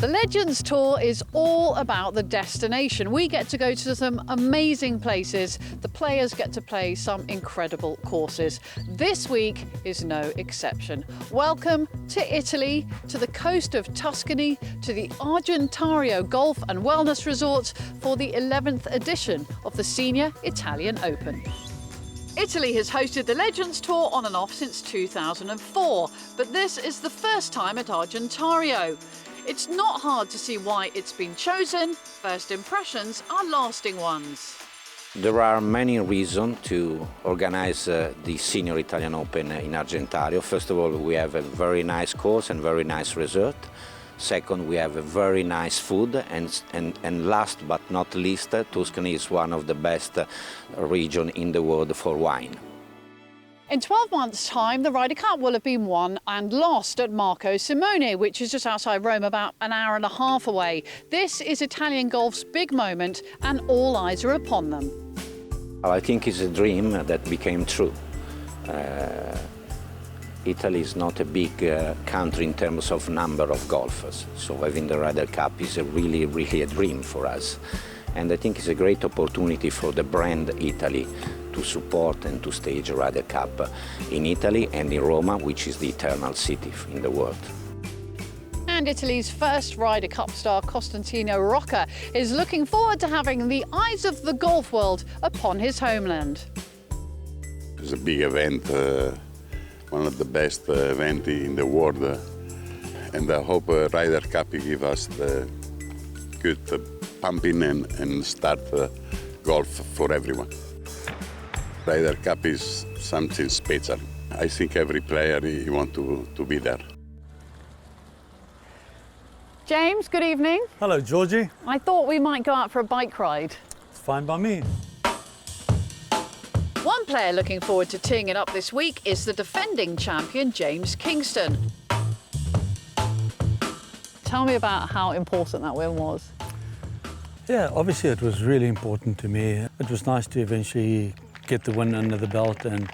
The Legends Tour is all about the destination. We get to go to some amazing places. The players get to play some incredible courses. This week is no exception. Welcome to Italy, to the coast of Tuscany, to the Argentario Golf and Wellness Resort for the 11th edition of the Senior Italian Open. Italy has hosted the Legends Tour on and off since 2004, but this is the first time at Argentario. It's not hard to see why it's been chosen. First impressions are lasting ones. There are many reasons to organize the Senior Italian Open in Argentario. First of all, we have a very nice course and very nice resort. Second, we have a very nice food, and last but not least, Tuscany is one of the best regions in the world for wine. In 12 months' time, the Ryder Cup will have been won and lost at Marco Simone, which is just outside Rome, about an hour and a half away. This is Italian golf's big moment, and all eyes are upon them. I think it's a dream that became true. Italy is not a big country in terms of number of golfers, so having the Ryder Cup is really a dream for us. And I think it's a great opportunity for the brand Italy to support and to stage a Ryder Cup in Italy and in Roma, which is the eternal city in the world. And Italy's first Ryder Cup star, Costantino Rocca, is looking forward to having the eyes of the golf world upon his homeland. It's a big event, one of the best events in the world, and I hope Ryder Cup give us the good pumping and start golf for everyone. Ryder Cup is something special. I think every player he want to be there. James, good evening. Hello, Georgie. I thought we might go out for a bike ride. It's fine by me. One player looking forward to teeing it up this week is the defending champion, James Kingston. Tell me about how important that win was. Yeah, obviously it was really important to me. It was nice to eventually get the win under the belt, and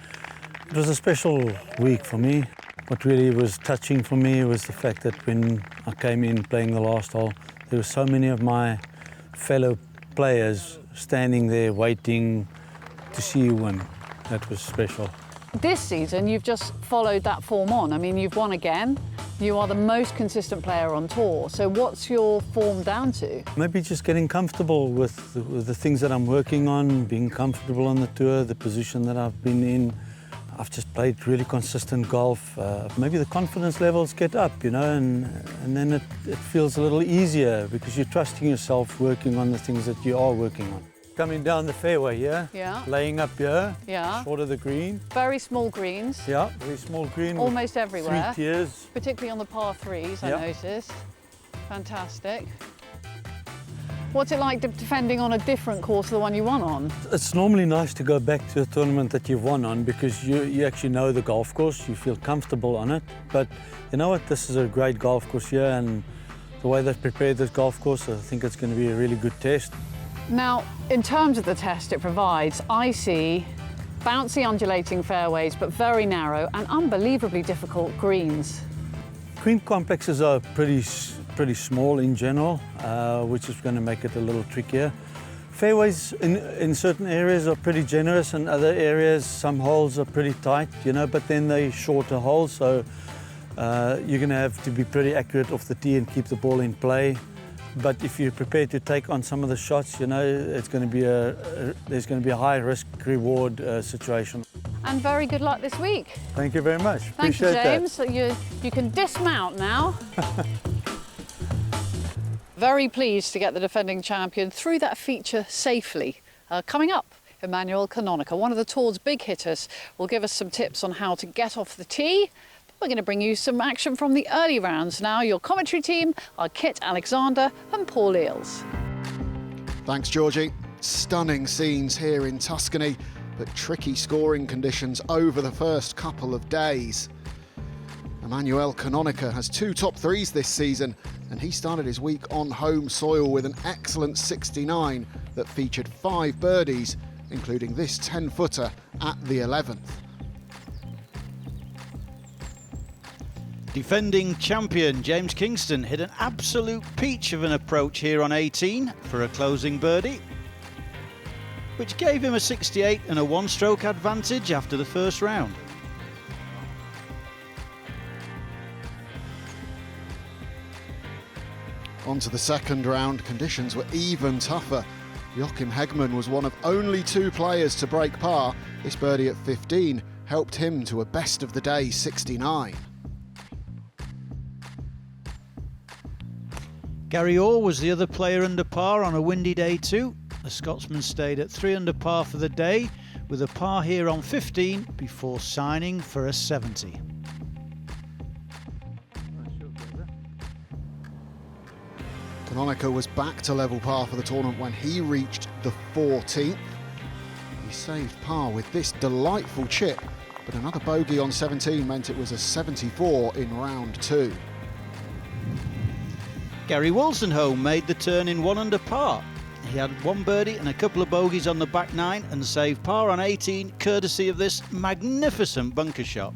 it was a special week for me. What really was touching for me was the fact that when I came in playing the last hole, there were so many of my fellow players standing there waiting to see you win. That was special. This season, you've just followed that form on. I mean, you've won again. You are the most consistent player on tour. So what's your form down to? Maybe just getting comfortable with the things that I'm working on, being comfortable on the tour, the position that I've been in. I've just played really consistent golf. Maybe the confidence levels get up, you know, and then it feels a little easier because you're trusting yourself working on the things that you are working on. Coming down the fairway here, laying up here, short of the green. Very small greens. Yeah, very small green. Almost everywhere. 3 tiers. Particularly on the par threes, I noticed. Fantastic. What's it like defending on a different course to the one you won on? It's normally nice to go back to a tournament that you've won on because you actually know the golf course, you feel comfortable on it. But you know what, this is a great golf course here, and the way they've prepared this golf course, I think it's going to be a really good test. Now, in terms of the test it provides, I see bouncy, undulating fairways, but very narrow and unbelievably difficult greens. Green complexes are pretty small in general, which is going to make it a little trickier. Fairways in certain areas are pretty generous, and other areas, some holes are pretty tight, you know, but then they're shorter holes, so you're going to have to be pretty accurate off the tee and keep the ball in play. But if you're prepared to take on some of the shots, you know, it's going to be there's going to be a high risk-reward situation. And very good luck this week. Thank you very much. Thank you, James. So you can dismount now. Very pleased to get the defending champion through that feature safely. Coming up, Emmanuel Canonica, one of the tour's big hitters, will give us some tips on how to get off the tee. We're going to bring you some action from the early rounds now. Your commentary team are Kit Alexander and Paul Eales. Thanks, Georgie. Stunning scenes here in Tuscany, but tricky scoring conditions over the first couple of days. Emmanuel Canonica has 2 top threes this season, and he started his week on home soil with an excellent 69 that featured 5 birdies, including this 10-footer at the 11th. Defending champion James Kingston hit an absolute peach of an approach here on 18 for a closing birdie, which gave him a 68 and a one-stroke advantage after the first round. On to the second round, conditions were even tougher. Joachim Hegman was one of only 2 players to break par. This birdie at 15 helped him to a best of the day 69. Gary Orr was the other player under par on a windy day too. The Scotsman stayed at 3 under par for the day, with a par here on 15 before signing for a 70. Kononica was back to level par for the tournament when he reached the 14th. He saved par with this delightful chip, but another bogey on 17 meant it was a 74 in round 2. Gary Wolstenholme made the turn in 1 under par. He had 1 birdie and a couple of bogeys on the back 9 and saved par on 18 courtesy of this magnificent bunker shot.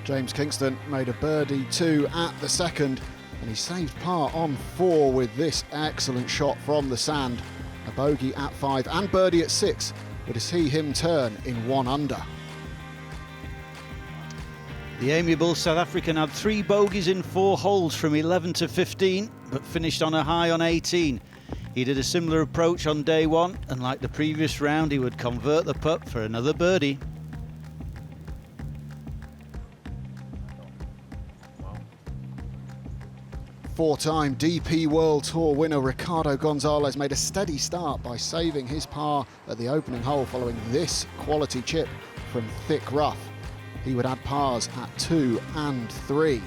James Kingston made a birdie 2 at the second, and he saved par on 4 with this excellent shot from the sand. A bogey at 5 and birdie at 6 would see him turn in 1 under. The amiable South African had 3 bogeys in 4 holes from 11 to 15, but finished on a high on 18. He did a similar approach on day 1, and like the previous round, he would convert the putt for another birdie. Four-time DP World Tour winner Ricardo Gonzalez made a steady start by saving his par at the opening hole following this quality chip from thick rough. He would add pars at 2 and 3.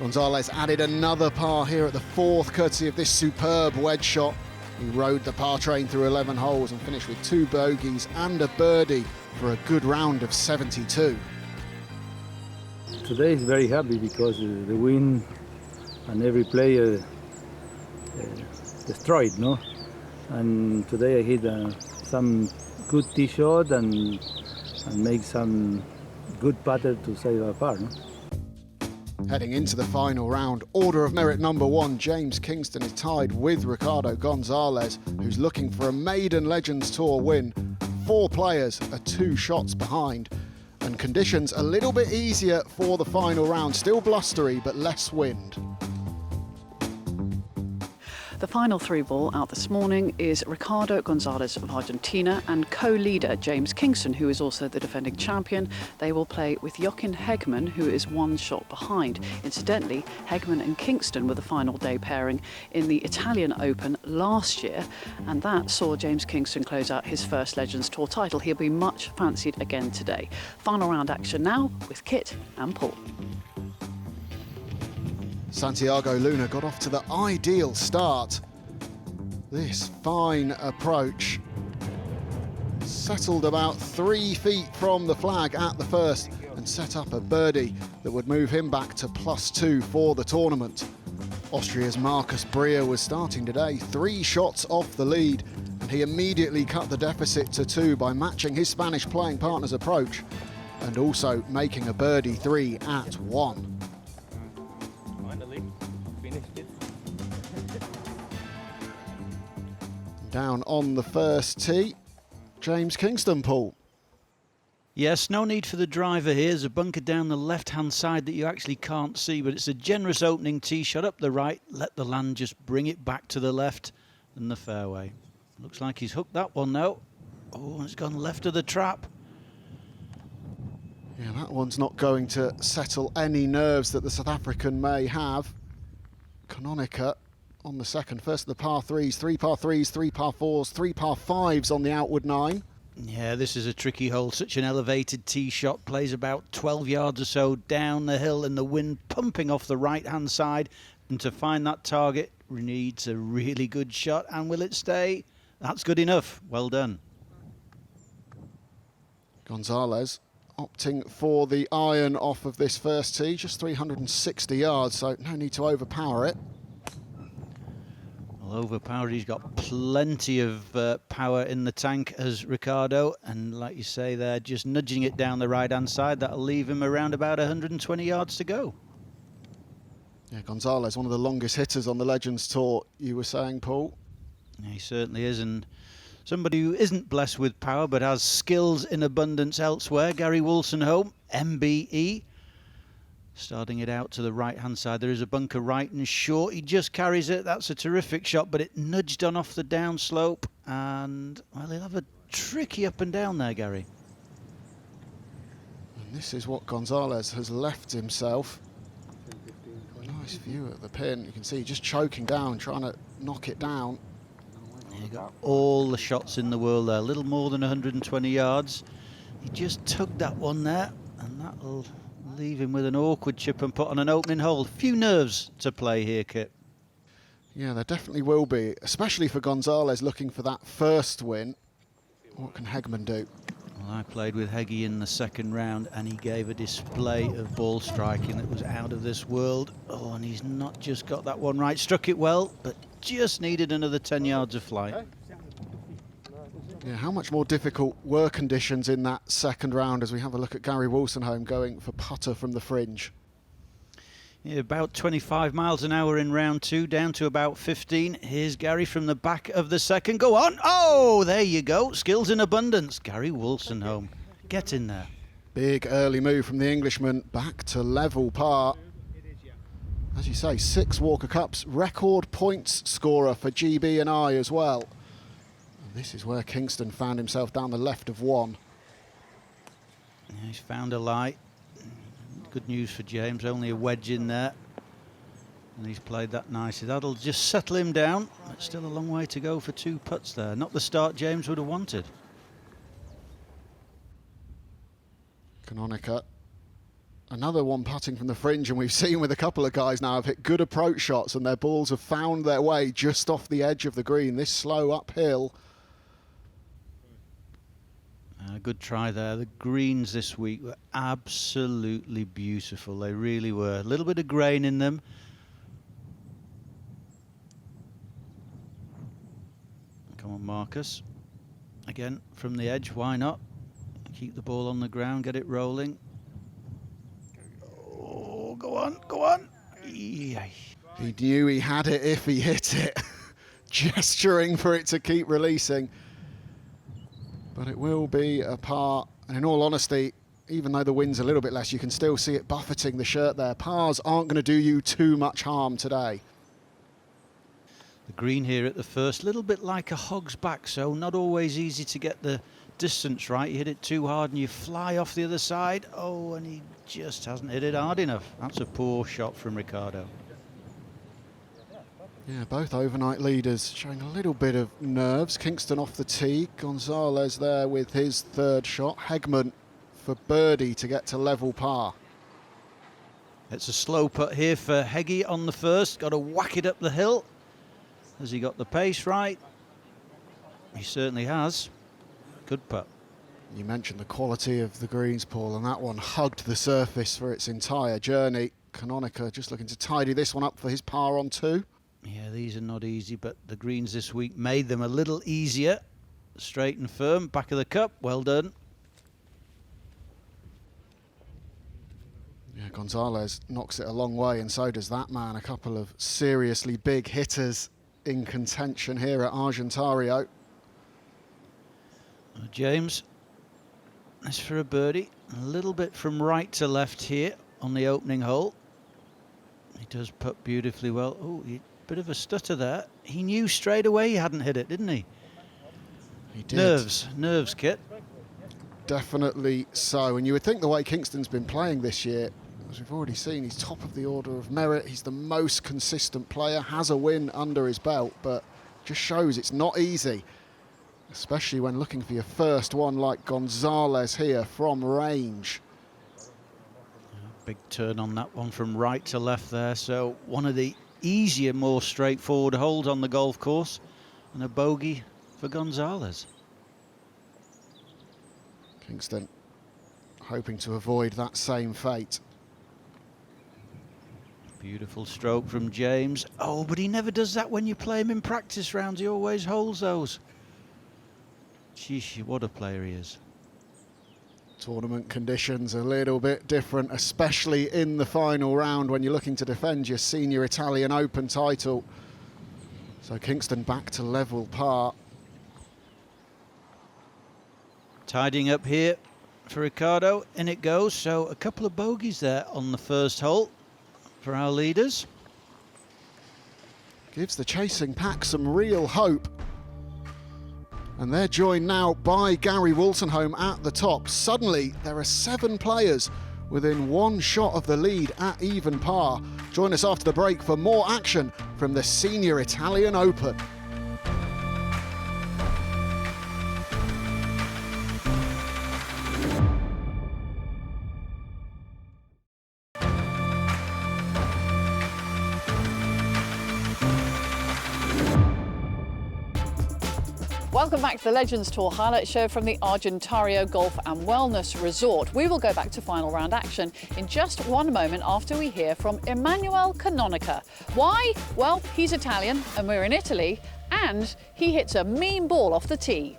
Gonzalez added another par here at the 4th courtesy of this superb wedge shot. He rode the par train through 11 holes and finished with 2 bogeys and a birdie for a good round of 72. Today is very happy because the wind and every player destroyed, no? And today I hit some good tee shot and make some good putter to save a par, no? Heading into the final round, order of merit number 1, James Kingston is tied with Ricardo Gonzalez, who's looking for a maiden Legends Tour win. 4 players are 2 shots behind, and conditions a little bit easier for the final round. Still blustery, but less wind. The final 3 ball out this morning is Ricardo Gonzalez of Argentina and co-leader James Kingston, who is also the defending champion. They will play with Joachim Hegman, who is 1 shot behind. Incidentally, Hegman and Kingston were the final day pairing in the Italian Open last year, and that saw James Kingston close out his first Legends Tour title. He'll be much fancied again today. Final round action now with Kit and Paul. Santiago Luna got off to the ideal start. This fine approach settled about 3 feet from the flag at the first and set up a birdie that would move him back to +2 for the tournament. Austria's Marcus Breer was starting today 3 shots off the lead, and he immediately cut the deficit to 2 by matching his Spanish playing partner's approach and also making a birdie 3 at 1. Down on the first tee, James Kingston, Paul. Yes, no need for the driver here. There's a bunker down the left-hand side that you actually can't see, but it's a generous opening tee shot up the right. Let the land just bring it back to the left and the fairway. Looks like he's hooked that one now. Oh, it's gone left of the trap. Yeah, that one's not going to settle any nerves that the South African may have. Kononica on the second. First of the par 3s, 3 par 3s, 3 par 4s, 3 par 5s on the outward 9. Yeah, this is a tricky hole. Such an elevated tee shot. Plays about 12 yards or so down the hill and the wind pumping off the right-hand side. And to find that target needs a really good shot. And will it stay? That's good enough. Well done. Gonzalez opting for the iron off of this first tee. Just 360 yards, so no need to overpower it. Well, overpowered, he's got plenty of power in the tank as Ricardo, and like you say there, just nudging it down the right-hand side, that'll leave him around about 120 yards to go. Yeah, Gonzalez, one of the longest hitters on the Legends Tour, you were saying, Paul? Yeah, he certainly is, and somebody who isn't blessed with power but has skills in abundance elsewhere, Gary Wolstenholme, MBE. Starting it out to the right-hand side, there is a bunker right and short. He just carries it. That's a terrific shot, but it nudged on off the downslope. And, well, he'll have a tricky up and down there, Gary. And this is what Gonzalez has left himself. Nice view at the pin. You can see just choking down, trying to knock it down. He got all the shots in the world there. A little more than 120 yards. He just tugged that one there, and that'll leave him with an awkward chip and put on an opening hole. Few nerves to play here, Kit. Yeah, there definitely will be, especially for Gonzalez looking for that first win. What can Hegman do? Well, I played with Heggie in the second round, and he gave a display of ball striking that was out of this world. Oh, and he's not just got that one right. Struck it well, but just needed another 10 yards of flight. Yeah, how much more difficult were conditions in that second round as we have a look at Gary Wolstenholme going for putter from the fringe? Yeah, about 25 miles an hour in round two, down to about 15. Here's Gary from the back of the second. Go on. Oh, there you go. Skills in abundance. Gary Wolstenholme. Get in there. Big early move from the Englishman back to level par. As you say, 6 Walker Cups, record points scorer for GB and I as well. This is where Kingston found himself down the left of one. Yeah, he's found a light. Good news for James, only a wedge in there. And he's played that nicely. That'll just settle him down. It's still a long way to go for 2 putts there. Not the start James would have wanted. Canonica, another one putting from the fringe, and we've seen with a couple of guys now have hit good approach shots and their balls have found their way just off the edge of the green. This slow uphill. Good try there. The greens this week were absolutely beautiful. They really were. A little bit of grain in them. Come on, Marcus. Again, from the edge, why not? Keep the ball on the ground, get it rolling. Oh, go on, go on. Yay. He knew he had it if he hit it. Gesturing for it to keep releasing. But it will be a par, and in all honesty, even though the wind's a little bit less, you can still see it buffeting the shirt there. Pars aren't going to do you too much harm today. The green here at the first, little bit like a hog's back, so not always easy to get the distance right. You hit it too hard and you fly off the other side. Oh, and he just hasn't hit it hard enough. That's a poor shot from Ricardo. Yeah, both overnight leaders showing a little bit of nerves. Kingston off the tee, Gonzalez there with his third shot. Hegman for birdie to get to level par. It's a slow putt here for Heggie on the first. Got to whack it up the hill. Has he got the pace right? He certainly has. Good putt. You mentioned the quality of the greens, Paul, and that one hugged the surface for its entire journey. Canonica just looking to tidy this one up for his par on 2. Yeah, these are not easy, but the greens this week made them a little easier. Straight and firm, back of the cup, well done. Yeah, Gonzalez knocks it a long way, and so does that man. A couple of seriously big hitters in contention here at Argentario. James, that's for a birdie. A little bit from right to left here on the opening hole. He does putt beautifully well. Oh, bit of a stutter there. He knew straight away he hadn't hit it, didn't he? He did. Nerves, Kit. Definitely so. And you would think the way Kingston's been playing this year, as we've already seen, he's top of the order of merit. He's the most consistent player, has a win under his belt, but just shows it's not easy, especially when looking for your first one like Gonzalez here from range. Big turn on that one from right to left there. So one of the easier, more straightforward holes on the golf course, and a bogey for Gonzalez. Kingston hoping to avoid that same fate. Beautiful stroke from James. Oh, but he never does that when you play him in practice rounds. He always holds those. Sheesh, what a player he is. Tournament conditions a little bit different, especially in the final round when you're looking to defend your Senior Italian Open title. So Kingston back to level par. Tidying up here for Ricardo. In it goes. So a couple of bogeys there on the first hole for our leaders. Gives the chasing pack some real hope. And they're joined now by Gary Wolstenholme at the top. Suddenly, there are 7 players within 1 shot of the lead at even par. Join us after the break for more action from the Senior Italian Open. Welcome back to the Legends Tour highlight show from the Argentario Golf and Wellness Resort. We will go back to final round action in just one moment after we hear from Emanuele Canonica. Why? Well, he's Italian and we're in Italy, and he hits a mean ball off the tee.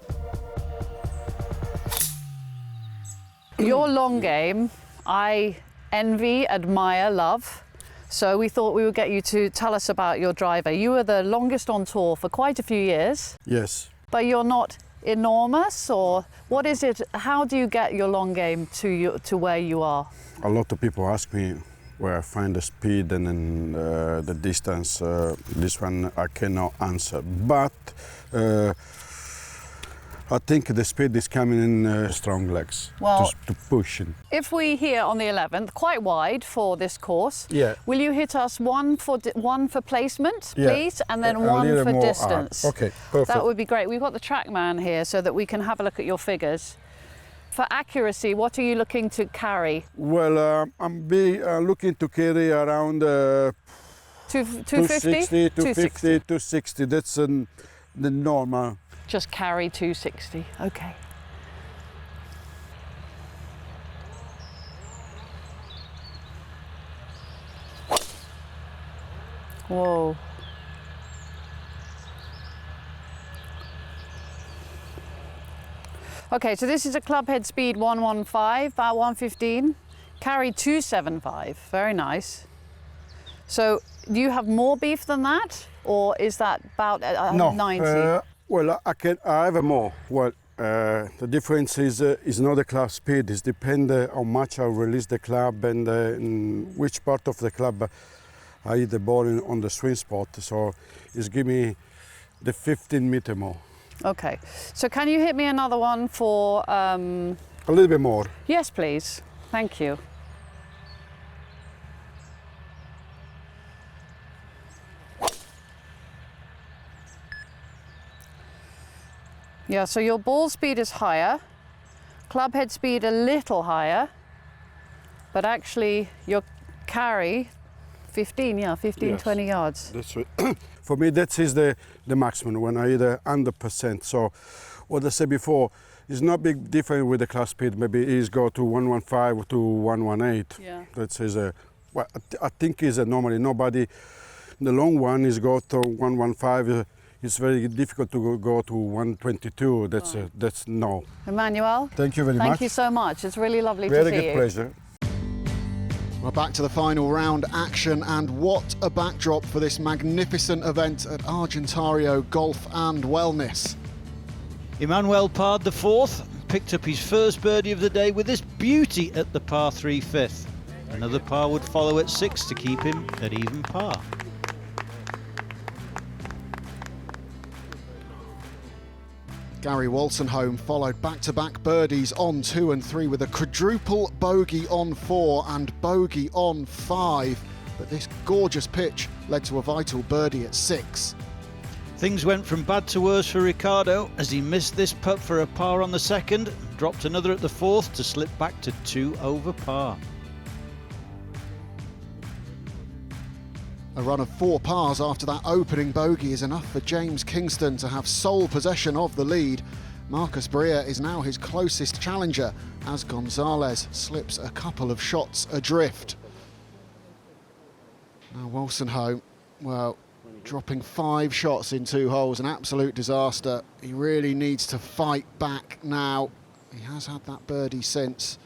Your long game, I envy, admire, love. So we thought we would get you to tell us about your driver. You were the longest on tour for quite a few years. Yes. But you're not enormous, or what is it? How do you get your long game to where you are? A lot of people ask me where I find the speed and then the distance. This one I cannot answer, but I think the speed is coming in strong legs to push it. If we here on the 11th, quite wide for this course, will you hit us one for placement, please, and then one for distance? Okay, perfect. That would be great. We've got the TrackMan here so that we can have a look at your figures. For accuracy, what are you looking to carry? Well, I'm looking to carry around 250? 260. That's the normal. Just carry 260, okay. Whoa. Okay, so this is a club head speed 115, about 115. Carry 275, very nice. So do you have more beef than that? Or is that about 90? Well, I have more. Well, the difference is not the club speed. It depends how much I release the club and in which part of the club I hit the ball on the swing spot. So it's give me the 15 meter more. Okay. So can you hit me another one for... A little bit more. Yes, please. Thank you. Yeah, so your ball speed is higher, club head speed a little higher, but actually your carry 15, yes. 20 yards. That's right. For me, that is the maximum when I hit 100%. So what I said before, it's not big difference with the club speed. Maybe it's go to 115 to 118. Yeah. That is well, I think is normally nobody. The long one is go to 115. It's very difficult to go to 122. That's no. Emanuele. Thank you very much. Thank you so much. It's really lovely to see you. Very good pleasure. We're back to the final round action, and what a backdrop for this magnificent event at Argentario Golf and Wellness. Emanuele parred the 4th, picked up his first birdie of the day with this beauty at the par 3 5th. Another par would follow at 6 to keep him at even par. Gary Wolstenholme followed back-to-back birdies on 2 and 3 with a quadruple bogey on 4 and bogey on 5. But this gorgeous pitch led to a vital birdie at 6. Things went from bad to worse for Ricardo as he missed this putt for a par on the 2nd, dropped another at the 4th to slip back to 2 over par. A run of 4 pars after that opening bogey is enough for James Kingston to have sole possession of the lead. Marcus Brea is now his closest challenger as Gonzalez slips a couple of shots adrift. Now Wolstenholme, well, dropping 5 shots in 2 holes, an absolute disaster. He really needs to fight back now. He has had that birdie since.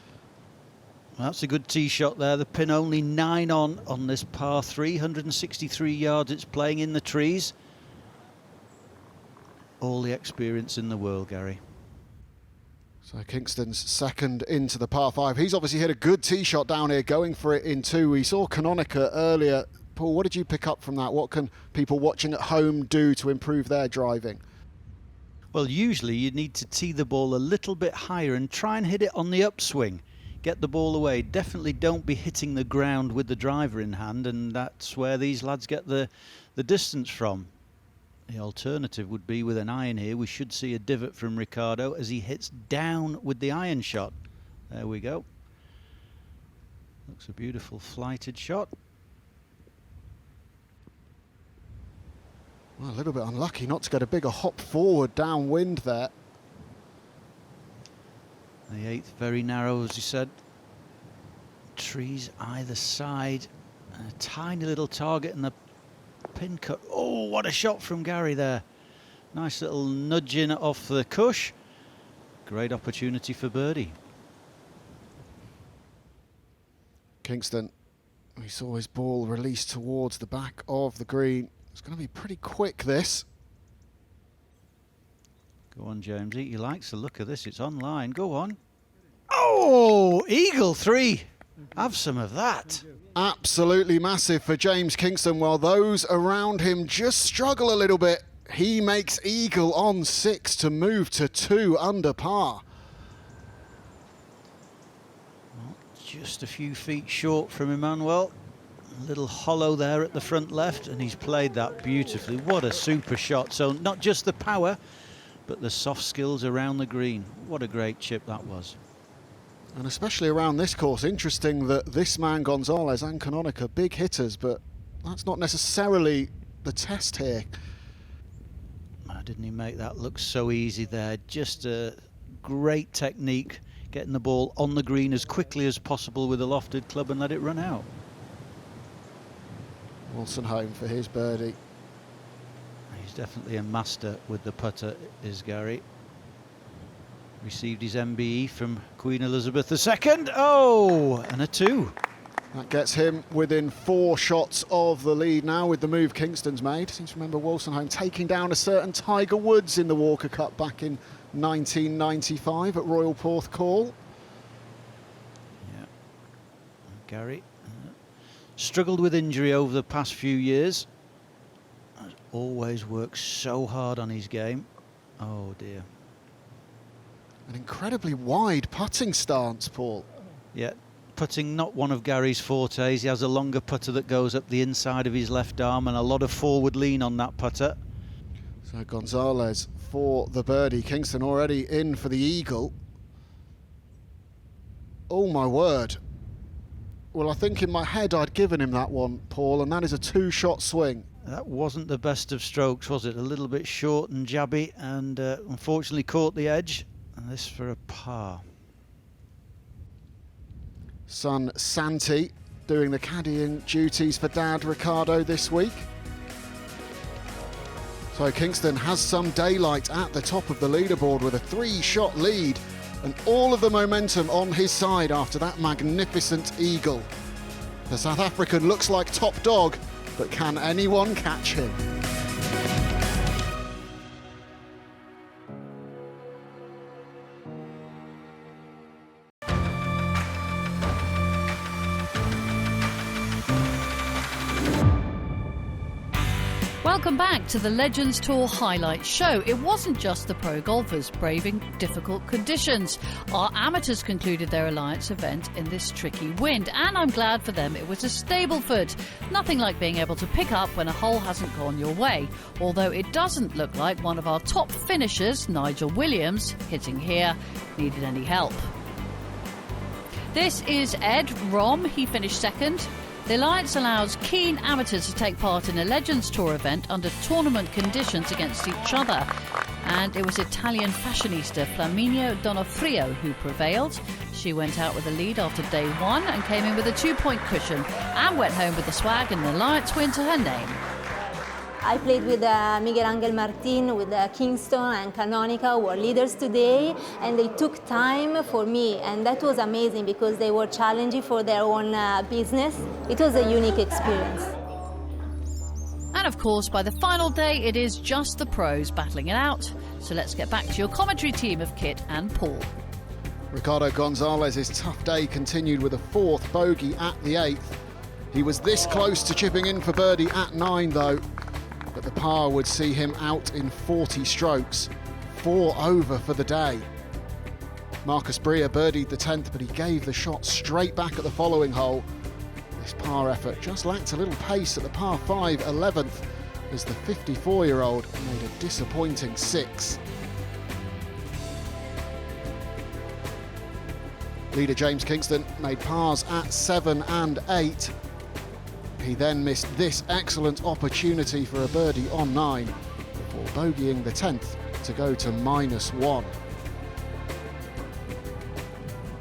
Well, that's a good tee shot there. The pin only 9 on this par 3, 163 yards. It's playing in the trees. All the experience in the world, Gary. So Kingston's second into the par 5. He's obviously hit a good tee shot down here, going for it in 2. We saw Kononica earlier. Paul, what did you pick up from that? What can people watching at home do to improve their driving? Well, usually you need to tee the ball a little bit higher and try and hit it on the upswing. Get the ball away. Definitely don't be hitting the ground with the driver in hand, and that's where these lads get the distance from. The alternative would be with an iron here. We should see a divot from Ricciardo as he hits down with the iron shot. There we go. Looks a beautiful flighted shot. Well, a little bit unlucky not to get a bigger hop forward downwind there. The 8th very narrow, as you said. Trees either side. And a tiny little target in the pin cut. Oh, what a shot from Gary there. Nice little nudging off the cush. Great opportunity for birdie. Kingston, we saw his ball released towards the back of the green. It's going to be pretty quick, this. Go on, Jamesy. He likes the look of this. It's online. Go on. Oh, eagle 3. Have some of that. Absolutely massive for James Kingston, while those around him just struggle a little bit. He makes eagle on 6 to move to 2 under par. Well, just a few feet short from Emmanuel. A little hollow there at the front left, and he's played that beautifully. What a super shot. So not just the power, but the soft skills around the green. What a great chip that was. And especially around this course, interesting that this man, Gonzalez, and Kononica, big hitters, but that's not necessarily the test here. Didn't he make that look so easy there? Just a great technique, getting the ball on the green as quickly as possible with a lofted club and let it run out. Wolstenholme for his birdie. He's definitely a master with the putter, is Gary. Received his MBE from Queen Elizabeth II. Oh, and a 2. That gets him within 4 shots of the lead now with the move Kingston's made. Seems to remember Wolstenholme taking down a certain Tiger Woods in the Walker Cup back in 1995 at Royal Porthcawl. Yeah, Gary struggled with injury over the past few years. Has always worked so hard on his game. Oh dear. An incredibly wide putting stance, Paul. Yeah, putting not one of Gary's fortes. He has a longer putter that goes up the inside of his left arm and a lot of forward lean on that putter. So Gonzalez for the birdie. Kingston already in for the eagle. Oh my word. Well, I think in my head I'd given him that one, Paul, and that is a 2-shot swing. That wasn't the best of strokes, was it? A little bit short and jabby, and unfortunately caught the edge. And this for a par. Son Santi doing the caddying duties for Dad Ricciardo this week. So Kingston has some daylight at the top of the leaderboard with a 3-shot lead and all of the momentum on his side after that magnificent eagle. The South African looks like top dog, but can anyone catch him? Welcome back to the Legends Tour Highlight Show. It wasn't just the pro golfers braving difficult conditions. Our amateurs concluded their Alliance event in this tricky wind, and I'm glad for them it was a Stableford. Nothing like being able to pick up when a hole hasn't gone your way, although it doesn't look like one of our top finishers, Nigel Williams, hitting here, needed any help. This is Ed Rom. He finished second. The Alliance allows keen amateurs to take part in a Legends Tour event under tournament conditions against each other. And it was Italian fashionista Flaminio Donofrio who prevailed. She went out with the lead after day one and came in with a 2-point cushion and went home with the swag and an Alliance win to her name. I played with Miguel Angel Martin, with Kingston and Canonica, who are leaders today, and they took time for me, and that was amazing because they were challenging for their own business. It was a unique experience. And of course, by the final day, it is just the pros battling it out. So let's get back to your commentary team of Kit and Paul. Ricardo Gonzalez's tough day continued with a 4th bogey at the 8th. He was this close to chipping in for birdie at 9 though, but the par would see him out in 40 strokes, 4 over for the day. Marcus Brea birdied the 10th, but he gave the shot straight back at the following hole. This par effort just lacked a little pace at the par 5 11th as the 54-year-old made a disappointing 6. Leader James Kingston made pars at 7 and 8. He then missed this excellent opportunity for a birdie on 9 before bogeying the 10th to go to -1.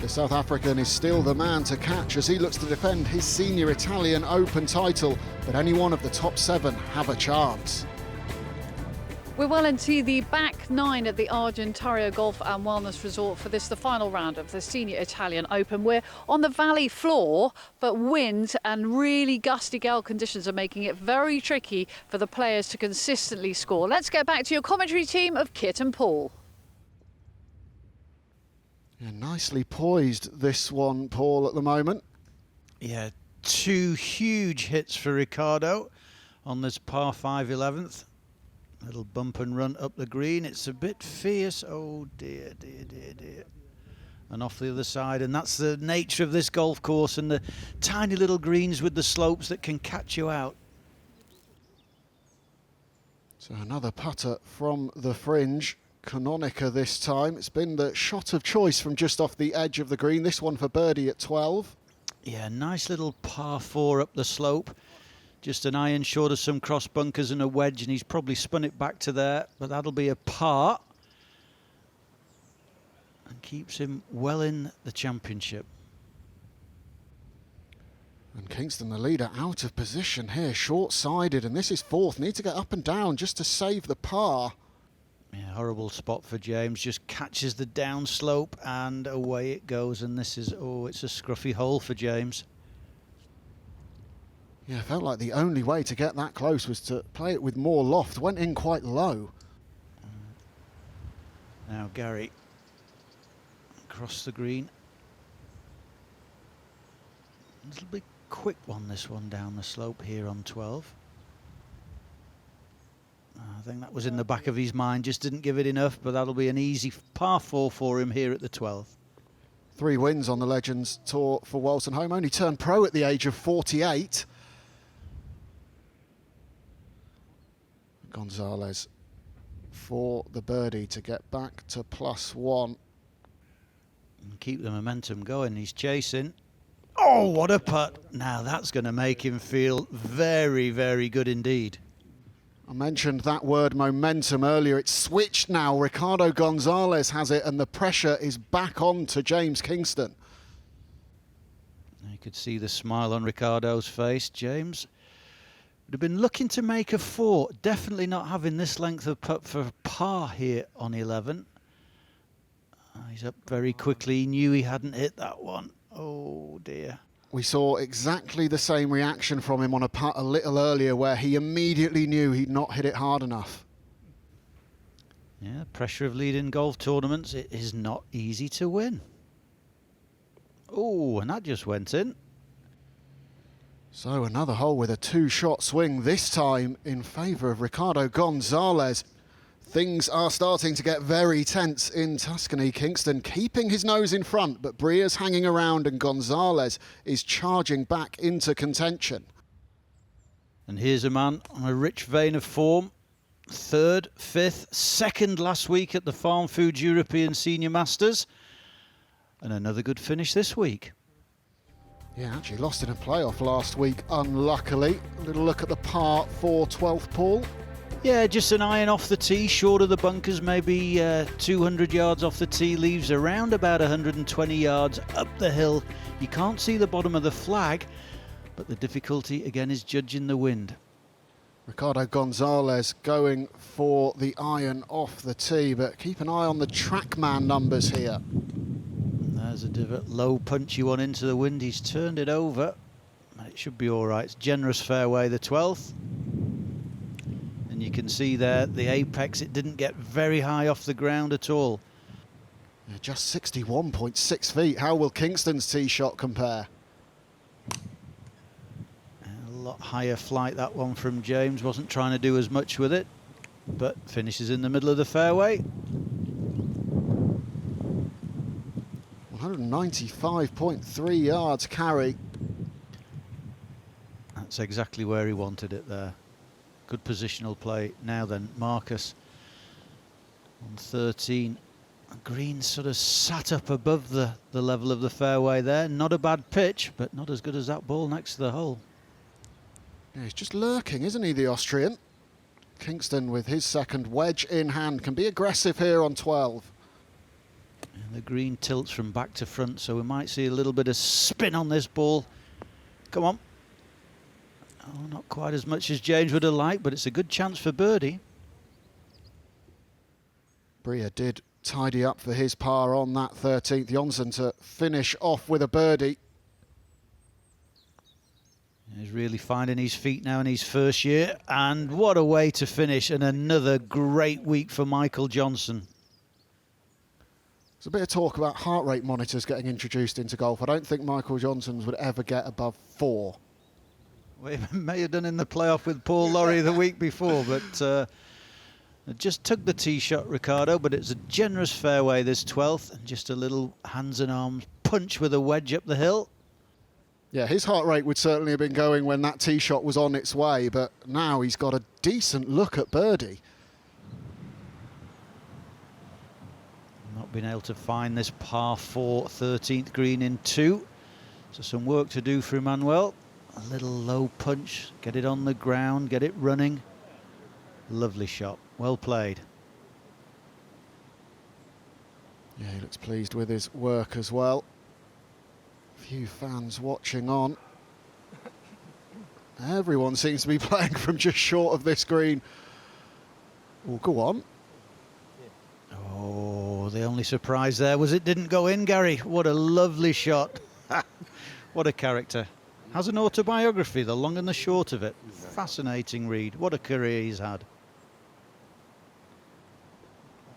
The South African is still the man to catch as he looks to defend his senior Italian Open title, but any one of the top 7 have a chance. We're well into the back 9 at the Argentario Golf and Wellness Resort for the final round of the Senior Italian Open. We're on the valley floor, but wind and really gusty gale conditions are making it very tricky for the players to consistently score. Let's get back to your commentary team of Kit and Paul. Yeah, nicely poised this one, Paul, at the moment. Yeah, 2 huge hits for Ricardo on this par 5 11th. Little bump and run up the green. It's a bit fierce. Oh dear, dear, dear, dear. And off the other side. And that's the nature of this golf course and the tiny little greens with the slopes that can catch you out. So another putter from the fringe. Canonica this time. It's been the shot of choice from just off the edge of the green. This one for birdie at 12. Yeah, nice little par 4 up the slope. Just an iron short of some cross bunkers and a wedge, and he's probably spun it back to there, but that'll be a par. And keeps him well in the championship. And Kingston, the leader, out of position here, short-sided, and this is 4th. Need to get up and down just to save the par. Yeah, horrible spot for James. Just catches the down slope and away it goes. And this is, oh, it's a scruffy hole for James. Yeah, it felt like the only way to get that close was to play it with more loft. Went in quite low. Now Gary across the green. A little bit quick one, this one down the slope here on 12. I think that was in the back of his mind, just didn't give it enough, but that'll be an easy par 4 for him here at the 12th. 3 wins on the Legends Tour for Wolstenholme. Only turned pro at the age of 48. Gonzalez for the birdie to get back to +1. And keep the momentum going. He's chasing. Oh, what a putt. Now that's going to make him feel very, very good indeed. I mentioned that word momentum earlier. It's switched now. Ricardo Gonzalez has it, and the pressure is back on to James Kingston. You could see the smile on Ricardo's face. James would have been looking to make a 4. Definitely not having this length of putt for par here on 11. He's up very quickly. He knew he hadn't hit that one. Oh dear. We saw exactly the same reaction from him on a putt a little earlier where he immediately knew he'd not hit it hard enough. Yeah, pressure of leading golf tournaments. It is not easy to win. Oh, and that just went in. So another hole with a 2-shot swing, this time in favour of Ricardo Gonzalez. Things are starting to get very tense in Tuscany. Kingston keeping his nose in front, but Brea's hanging around and Gonzalez is charging back into contention. And here's a man on a rich vein of form. 3rd, 5th, 2nd last week at the Farm Foods European Senior Masters. And another good finish this week. Yeah, actually lost in a playoff last week, unluckily. A little look at the par 4 12th, Paul. Yeah, just an iron off the tee, short of the bunkers, maybe 200 yards off the tee, leaves around about 120 yards up the hill. You can't see the bottom of the flag, but the difficulty again is judging the wind. Ricardo Gonzalez going for the iron off the tee, but keep an eye on the TrackMan numbers here. There's a divot, low punchy one into the wind. He's turned it over, and it should be all right. It's generous fairway, the 12th. And you can see there the apex, it didn't get very high off the ground at all. Yeah, just 61.6 feet. How will Kingston's tee shot compare? A lot higher flight, that one from James. Wasn't trying to do as much with it, but finishes in the middle of the fairway. 195.3 yards carry. That's exactly where he wanted it there. Good positional play. Now then, Marcus on 13. Green sort of sat up above the level of the fairway there. Not a bad pitch, but not as good as that ball next to the hole. Yeah, he's just lurking, isn't he, the Austrian? Kingston, with his second wedge in hand, can be aggressive here on 12. And the green tilts from back to front, so we might see a little bit of spin on this ball. Come on. Oh, not quite as much as James would have liked, but it's a good chance for birdie. Breer did tidy up for his par on that 13th. Jonsson to finish off with a birdie. He's really finding his feet now in his first year, and what a way to finish, and another great week for Michael Johnson. There's a bit of talk about heart rate monitors getting introduced into golf. I don't think Michael Johnson's would ever get above 4. We may have done in the playoff with Paul Lawrie the week before, but it just took the tee shot, Ricardo, but it's a generous fairway, this 12th, and just a little hands and arms punch with a wedge up the hill. Yeah, his heart rate would certainly have been going when that tee shot was on its way, but now he's got a decent look at birdie. Not been able to find this par 4 13th green in 2, so some work to do for Emmanuel. A little low punch, get it on the ground, get it running. Lovely shot, well played. Yeah, he looks pleased with his work as well. Few fans watching on. Everyone seems to be playing from just short of this green. Oh, go on. Oh, the only surprise there was it didn't go in, Gary. What a lovely shot. What a character. Has an autobiography, the long and the short of it. Fascinating read. What a career he's had.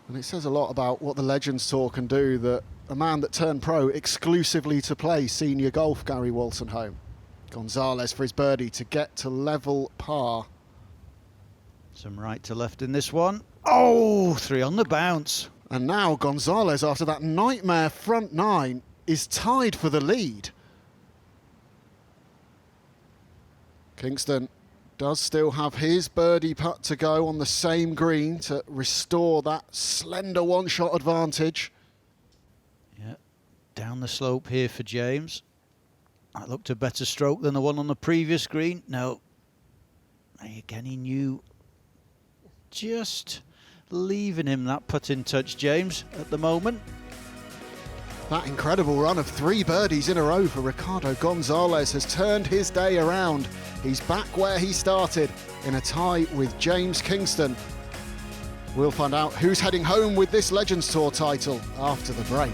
And it says a lot about what the Legends Tour can do, that a man that turned pro exclusively to play senior golf, Gary Wolstenholme. Gonzalez for his birdie to get to level par. Some right to left in this one. Oh, 3 on the bounce. And now Gonzalez, after that nightmare front 9, is tied for the lead. Kingston does still have his birdie putt to go on the same green to restore that slender one-shot advantage. Yeah, down the slope here for James. That looked a better stroke than the one on the previous green. No. Again, he knew, just leaving him that putting touch, James, at the moment. That incredible run of 3 birdies in a row for Ricardo Gonzalez has turned his day around. He's back where he started in a tie with James Kingston. We'll find out who's heading home with this Legends Tour title after the break.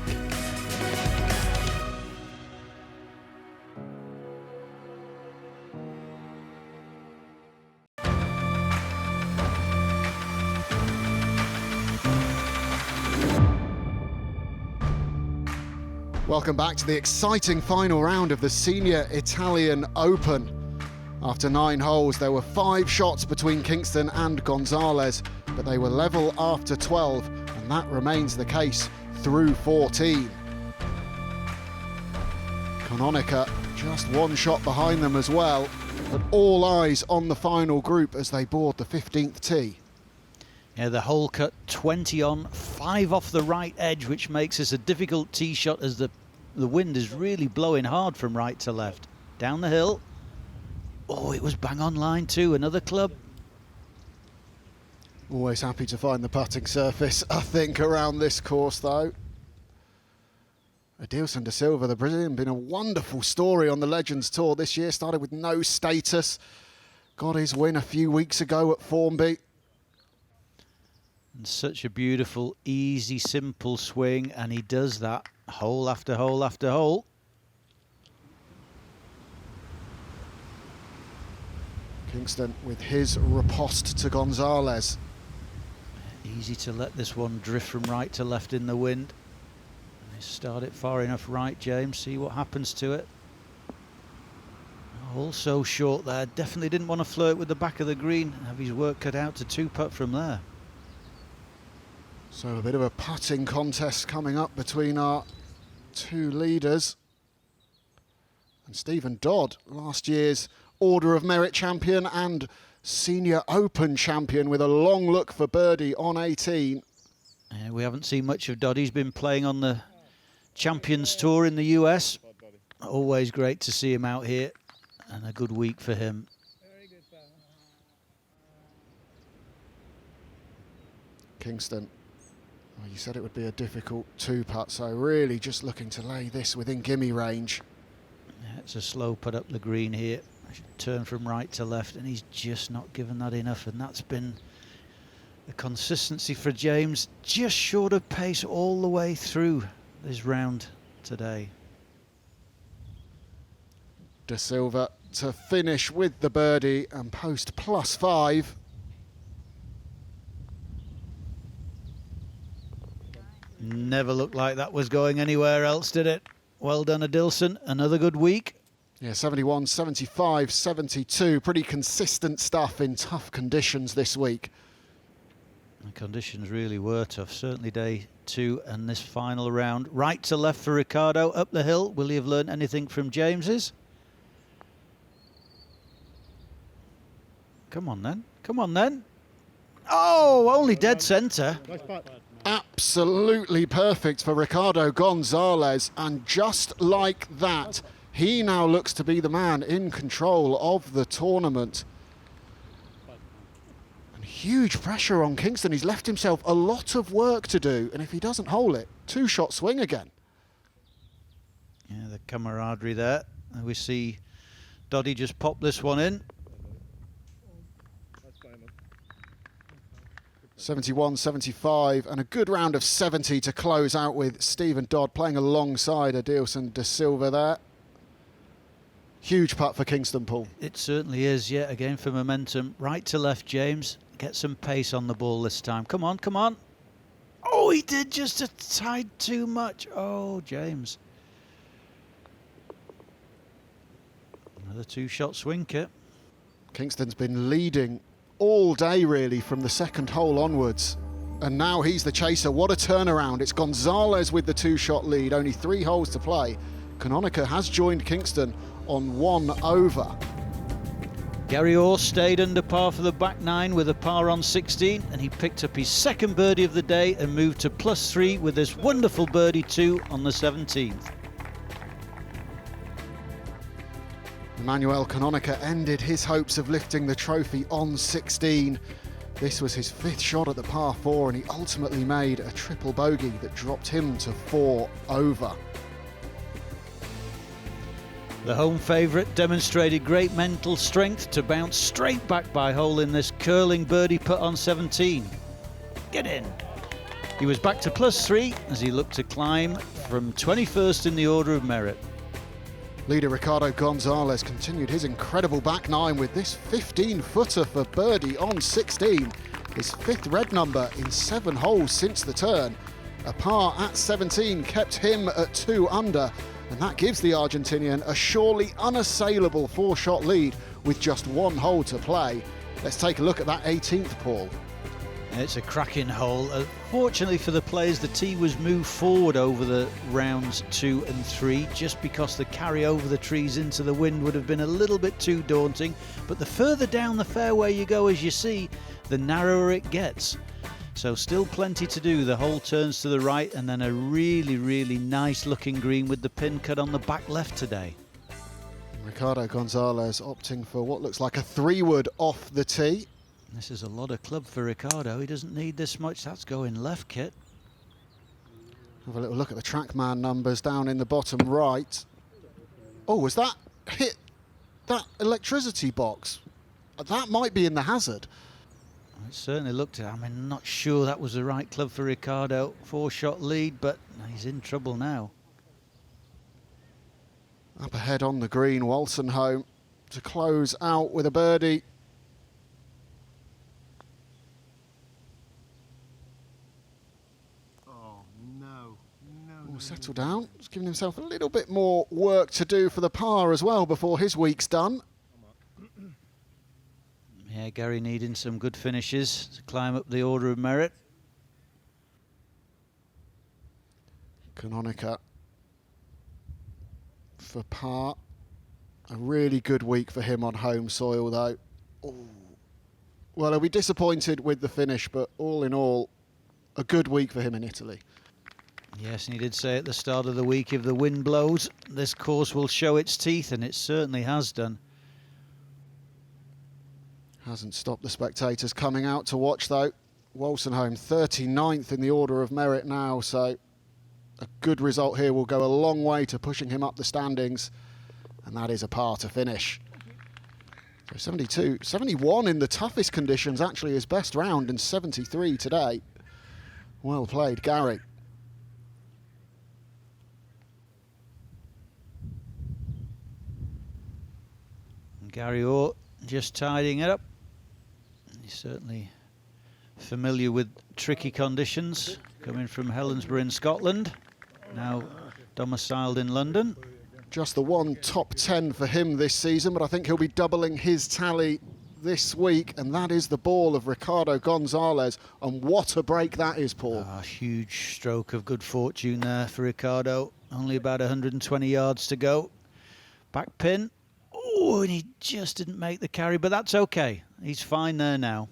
Welcome back to the exciting final round of the Senior Italian Open. After 9 holes, there were 5 shots between Kingston and Gonzalez, but they were level after 12, and that remains the case through 14. Canonica just 1 shot behind them as well, but all eyes on the final group as they board the 15th tee. Yeah, the hole cut 20 on, 5 off the right edge, which makes this a difficult tee shot as the the wind is really blowing hard from right to left. Down the hill. Oh, it was bang on line too, another club. Always happy to find the putting surface, I think, around this course, though. Adilson de Silva, the Brazilian, been a wonderful story on the Legends Tour this year. Started with no status. Got his win a few weeks ago at Formby. And such a beautiful, easy, simple swing, and he does that hole after hole after hole. Kingston with his riposte to Gonzalez. Easy to let this one drift from right to left in the wind. And start it far enough right, James. See what happens to it. Also short there. Definitely didn't want to flirt with the back of the green. Have his work cut out to 2-putt from there. So a bit of a putting contest coming up between our two leaders. And Stephen Dodd, last year's Order of Merit champion and Senior Open champion, with a long look for birdie on 18. We haven't seen much of Dodd. He's been playing on the Champions Tour in the US. Always great to see him out here, and a good week for him. Kingston, well, you said it would be a difficult 2-putt, so really just looking to lay this within gimme range. Yeah, it's a slow putt up the green here. Turn from right to left, and he's just not given that enough, and that's been the consistency for James. Just short of pace all the way through this round today. De Silva to finish with the birdie and post +5. Never looked like that was going anywhere else, did it? Well done, Adilson. Another good week. Yeah, 71, 75, 72. Pretty consistent stuff in tough conditions this week. The conditions really were tough. Certainly day 2 and this final round. Right to left for Ricardo. Up the hill. Will he have learned anything from James's? Come on then. Come on then. Oh, only dead centre. Absolutely perfect for Ricardo Gonzalez. And just like that, he now looks to be the man in control of the tournament. And huge pressure on Kingston. He's left himself a lot of work to do, and if he doesn't hole it, 2-shot swing again. Yeah, the camaraderie there. And we see Doddy just pop this one in. 71, 75, and a good round of 70 to close out with Stephen Dodd playing alongside Adilson de Silva there. Huge putt for Kingston, Paul. It certainly is, yet again for momentum. Right to left, James. Get some pace on the ball this time. Come on, come on. Oh, he did just a tide too much. Oh, James. Another 2-shot swing, Kit. Kingston's been leading all day, really, from the second hole onwards. And now he's the chaser. What a turnaround. It's Gonzalez with the 2-shot lead. Only 3 holes to play. Kononica has joined Kingston on 1 over. Gary Orr stayed under par for the back 9 with a par on 16, and he picked up his second birdie of the day and moved to +3 with this wonderful birdie 2 on the 17th. Emmanuel Kononica ended his hopes of lifting the trophy on 16. This was his 5th shot at the par 4, and he ultimately made a triple bogey that dropped him to 4 over. The home favourite demonstrated great mental strength to bounce straight back by hole in this curling birdie putt on 17. Get in. He was back to +3 as he looked to climb from 21st in the order of merit. Leader Ricardo Gonzalez continued his incredible back 9 with this 15-footer for birdie on 16. His 5th red number in 7 holes since the turn. A par at 17 kept him at 2 under. And that gives the Argentinian a surely unassailable 4-shot lead with just 1 hole to play. Let's take a look at that 18th, Paul. It's a cracking hole. Fortunately for the players, the tee was moved forward over the rounds 2 and 3 just because the carry over the trees into the wind would have been a little bit too daunting. But the further down the fairway you go, as you see, the narrower it gets. So still plenty to do. The hole turns to the right and then a really, really nice looking green with the pin cut on the back left today. Ricardo Gonzalez opting for what looks like a 3-wood off the tee. This is a lot of club for Ricardo. He doesn't need this much. That's going left, Kit. Have a little look at the TrackMan numbers down in the bottom right. Oh, was that hit that electricity box? That might be in the hazard. It certainly looked at. I mean, not sure that was the right club for Ricardo. 4-shot lead, but he's in trouble now. Up ahead on the green, Wolstenholme to close out with a birdie. Settle down. He's giving himself a little bit more work to do for the par as well before his week's done. Yeah, Gary needing some good finishes to climb up the order of merit. Canonica for par. A really good week for him on home soil though. Ooh. Well, he'll be disappointed with the finish, but all in all, a good week for him in Italy. Yes, and he did say at the start of the week, if the wind blows, this course will show its teeth, and it certainly has done. Hasn't stopped the spectators coming out to watch though. Wolstenholme 39th in the order of merit now, so a good result here will go a long way to pushing him up the standings, and that is a par to finish. So 72, 71 in the toughest conditions, actually his best round, and 73 today. Well played, Gary. Gary Orr just tidying it up. He's certainly familiar with tricky conditions, coming from Helensburgh in Scotland, now domiciled in London. Just the one top 10 for him this season, but I think he'll be doubling his tally this week, and that is the ball of Ricardo Gonzalez, and what a break that is, Paul. A huge stroke of good fortune there for Ricardo. Only about 120 yards to go. Back pin. Oh, and he just didn't make the carry, but that's okay. He's fine there now.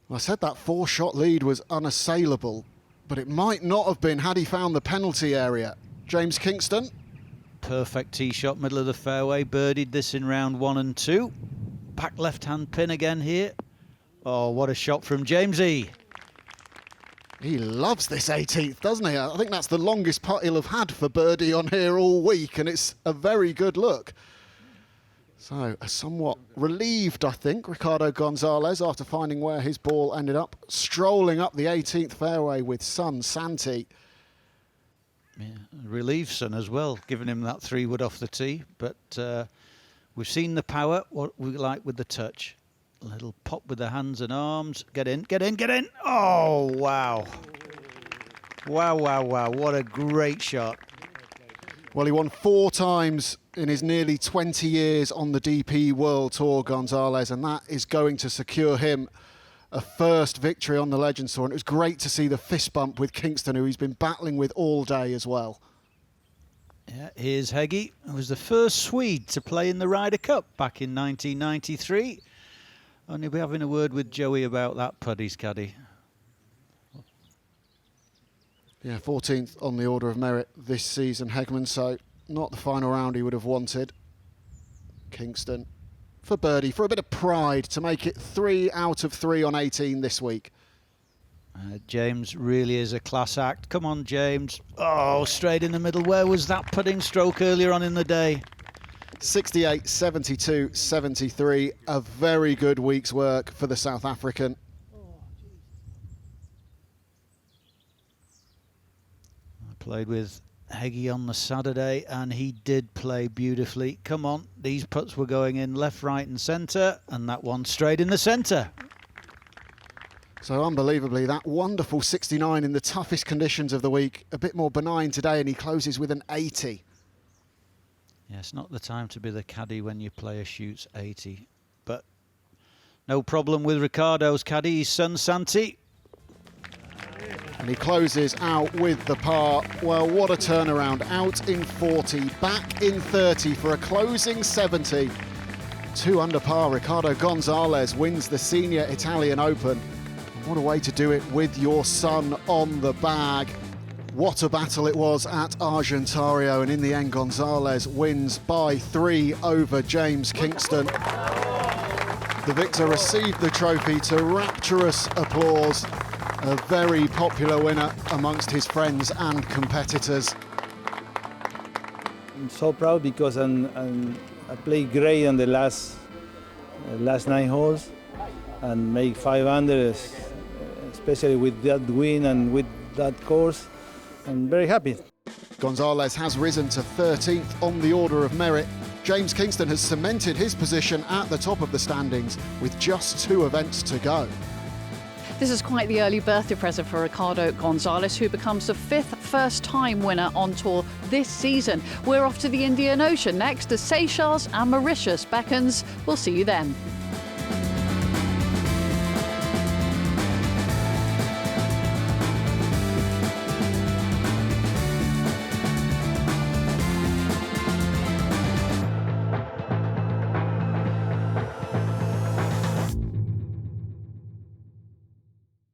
I said that 4-shot lead was unassailable, but it might not have been had he found the penalty area. James Kingston. Perfect tee shot, middle of the fairway. Birdied this in round 1 and 2. Back left-hand pin again here. Oh, what a shot from Jamesy. He loves this 18th, doesn't he? I think that's the longest putt he'll have had for birdie on here all week, and it's a very good look. So, a somewhat relieved, I think, Ricardo Gonzalez, after finding where his ball ended up, strolling up the 18th fairway with son Santi. Yeah, relieved son as well, giving him that 3-wood off the tee. But we've seen the power, what we like with the touch. A little pop with the hands and arms. Get in, get in, get in. Oh, wow. Wow, wow, wow. What a great shot. Well, he won 4 times in his nearly 20 years on the DP World Tour, Gonzalez, and that is going to secure him a first victory on the Legends Tour. And it was great to see the fist bump with Kingston, who he's been battling with all day as well. Yeah, here's Heggie, who was the first Swede to play in the Ryder Cup back in 1993. Only be having a word with Joey about that, Puddy's caddy. Yeah, 14th on the order of merit this season, Hegman, so not the final round he would have wanted. Kingston for birdie, for a bit of pride, to make it 3 out of 3 on 18 this week. James really is a class act. Come on, James. Oh, straight in the middle. Where was that putting stroke earlier on in the day? 68, 72, 73. A very good week's work for the South African. I played with Heggie on the Saturday, and he did play beautifully. Come on, these putts were going in left, right and centre, and that one straight in the centre. So unbelievably, that wonderful 69 in the toughest conditions of the week, a bit more benign today, and he closes with an 80. Yeah, it's not the time to be the caddy when your player shoots 80, but no problem with Ricardo's caddy, his son Santi. And he closes out with the par. Well, what a turnaround. Out in 40, back in 30 for a closing 70. 2 under par, Ricardo Gonzalez wins the Senior Italian Open. What a way to do it with your son on the bag. What a battle it was at Argentario, and in the end Gonzalez wins by 3 over James Kingston. The victor received the trophy to rapturous applause. A very popular winner amongst his friends and competitors. I'm so proud because I played great on the last 9 holes and make 5 under, especially with that win and with that course. I'm very happy. Gonzalez has risen to 13th on the order of merit. James Kingston has cemented his position at the top of the standings with just 2 events to go. This is quite the early birthday present for Ricardo Gonzalez, who becomes the 5th first-time winner on tour this season. We're off to the Indian Ocean next as Seychelles and Mauritius beckons. We'll see you then.